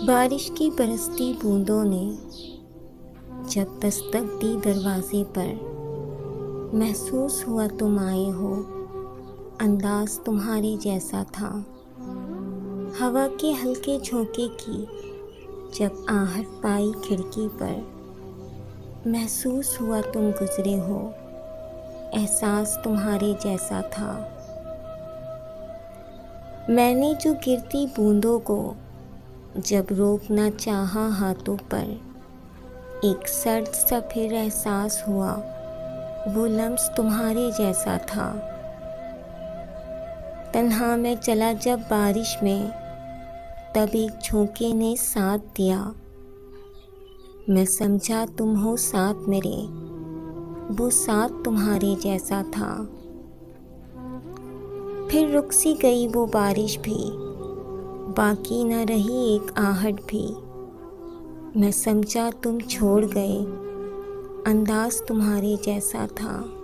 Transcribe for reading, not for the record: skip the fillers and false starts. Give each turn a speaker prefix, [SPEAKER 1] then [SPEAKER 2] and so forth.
[SPEAKER 1] बारिश की बरसती बूंदों ने जब दस्तक दी दरवाजे पर, महसूस हुआ तुम आए हो। अंदाज तुम्हारे जैसा था, हवा के हल्के झोंके की जब आहट पाई खिड़की पर, महसूस हुआ तुम गुजरे हो। एहसास तुम्हारे जैसा था। मैंने जो गिरती बूंदों को जब रोकना चाहा हाथों पर, एक सर्द सा फिर एहसास हुआ, वो लम्स तुम्हारे जैसा था। तन्हा मैं चला जब बारिश में, तब एक झोंके ने साथ दिया। मैं समझा तुम हो साथ मेरे, वो साथ तुम्हारे जैसा था। फिर रुक सी गई वो बारिश भी, बाकी न रही एक आहट भी। मैं समझा तुम छोड़ गए, अंदाज तुम्हारे जैसा था।